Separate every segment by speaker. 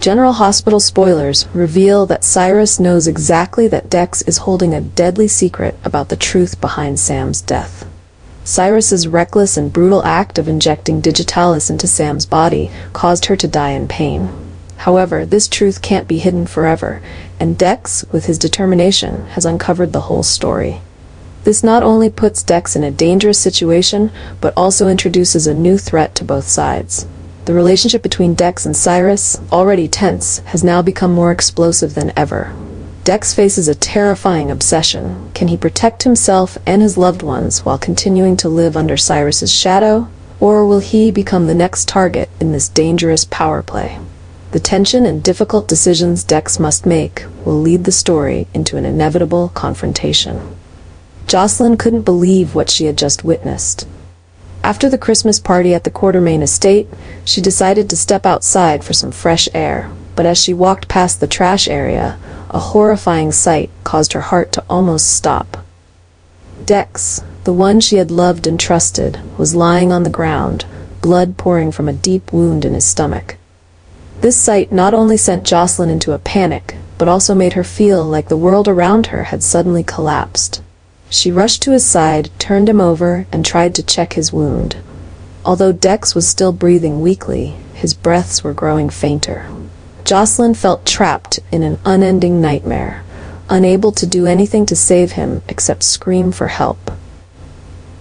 Speaker 1: General Hospital spoilers reveal that Cyrus knows exactly that Dex is holding a deadly secret about the truth behind Sam's death. Cyrus's reckless and brutal act of injecting Digitalis into Sam's body caused her to die in pain. However, this truth can't be hidden forever, and Dex, with his determination, has uncovered the whole story. This not only puts Dex in a dangerous situation, but also introduces a new threat to both sides. The relationship between Dex and Cyrus, already tense, has now become more explosive than ever. Dex faces a terrifying obsession. Can he protect himself and his loved ones while continuing to live under Cyrus's shadow? Or will he become the next target in this dangerous power play? The tension and difficult decisions Dex must make will lead the story into an inevitable confrontation. Jocelyn couldn't believe what she had just witnessed. After the Christmas party at the Quartermain estate, she decided to step outside for some fresh air, but as she walked past the trash area, a horrifying sight caused her heart to almost stop. Dex, the one she had loved and trusted, was lying on the ground, blood pouring from a deep wound in his stomach. This sight not only sent Jocelyn into a panic, but also made her feel like the world around her had suddenly collapsed. She rushed to his side, turned him over, and tried to check his wound. Although Dex was still breathing weakly, his breaths were growing fainter. Jocelyn felt trapped in an unending nightmare, unable to do anything to save him except scream for help.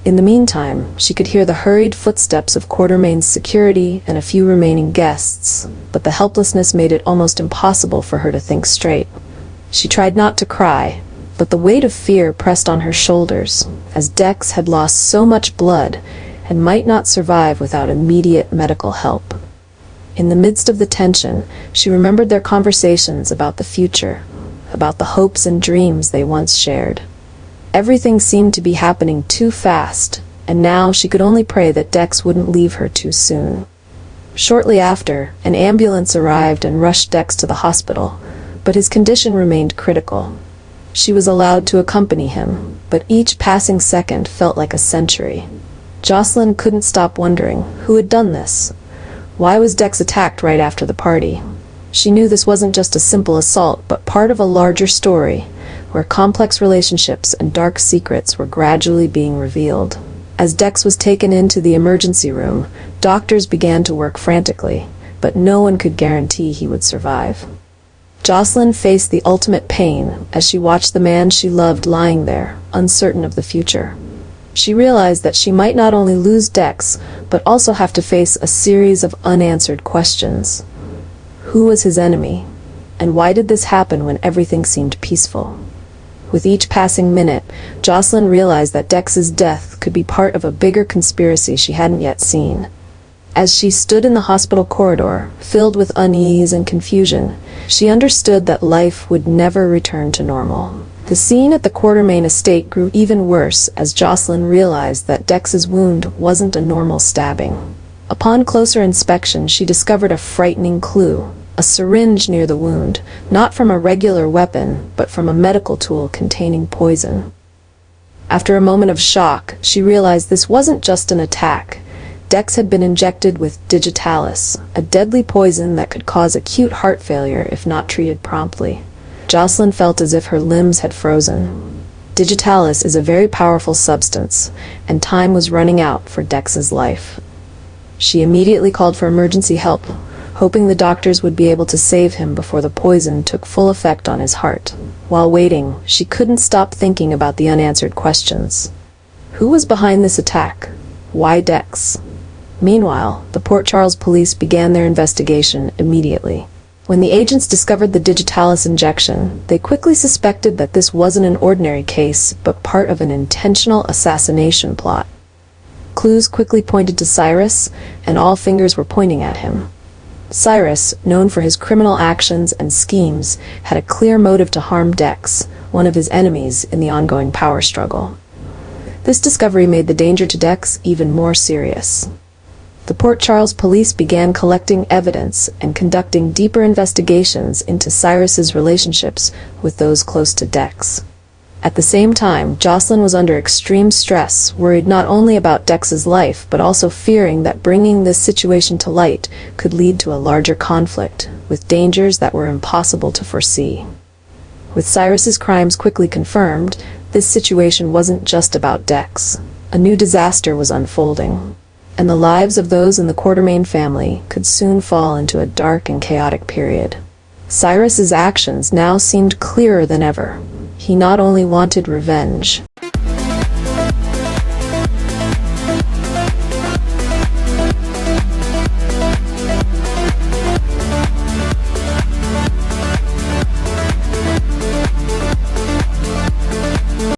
Speaker 1: In the meantime, she could hear the hurried footsteps of Quartermain's security and a few remaining guests, but the helplessness made it almost impossible for her to think straight. She tried not to cry, but the weight of fear pressed on her shoulders, as Dex had lost so much blood and might not survive without immediate medical help. In the midst of the tension, she remembered their conversations about the future, about the hopes and dreams they once shared. Everything seemed to be happening too fast, and now she could only pray that Dex wouldn't leave her too soon. Shortly after, an ambulance arrived and rushed Dex to the hospital, but his condition remained critical. She was allowed to accompany him, but each passing second felt like a century. Jocelyn couldn't stop wondering who had done this. Why was Dex attacked right after the party? She knew this wasn't just a simple assault, but part of a larger story, where complex relationships and dark secrets were gradually being revealed. As Dex was taken into the emergency room, doctors began to work frantically, but no one could guarantee he would survive. Jocelyn faced the ultimate pain as she watched the man she loved lying there, uncertain of the future. She realized that she might not only lose Dex, but also have to face a series of unanswered questions. Who was his enemy? And why did this happen when everything seemed peaceful? With each passing minute, Jocelyn realized that Dex's death could be part of a bigger conspiracy she hadn't yet seen. As she stood in the hospital corridor, filled with unease and confusion, she understood that life would never return to normal. The scene at the Quartermain estate grew even worse as Jocelyn realized that Dex's wound wasn't a normal stabbing. Upon closer inspection, she discovered a frightening clue: a syringe near the wound, not from a regular weapon, but from a medical tool containing poison. After a moment of shock, she realized this wasn't just an attack. Dex had been injected with Digitalis, a deadly poison that could cause acute heart failure if not treated promptly. Jocelyn felt as if her limbs had frozen. Digitalis is a very powerful substance, and time was running out for Dex's life. She immediately called for emergency help, hoping the doctors would be able to save him before the poison took full effect on his heart. While waiting, she couldn't stop thinking about the unanswered questions. Who was behind this attack? Why Dex? Meanwhile, the Port Charles police began their investigation immediately. When the agents discovered the Digitalis injection, they quickly suspected that this wasn't an ordinary case, but part of an intentional assassination plot. Clues quickly pointed to Cyrus, and all fingers were pointing at him. Cyrus, known for his criminal actions and schemes, had a clear motive to harm Dex, one of his enemies in the ongoing power struggle. This discovery made the danger to Dex even more serious. The Port Charles police began collecting evidence and conducting deeper investigations into Cyrus's relationships with those close to Dex. At the same time, Jocelyn was under extreme stress, worried not only about Dex's life, but also fearing that bringing this situation to light could lead to a larger conflict, with dangers that were impossible to foresee. With Cyrus's crimes quickly confirmed, this situation wasn't just about Dex. A new disaster was unfolding, and the lives of those in the Quartermain family could soon fall into a dark and chaotic period. Cyrus's actions now seemed clearer than ever. He not only wanted revenge,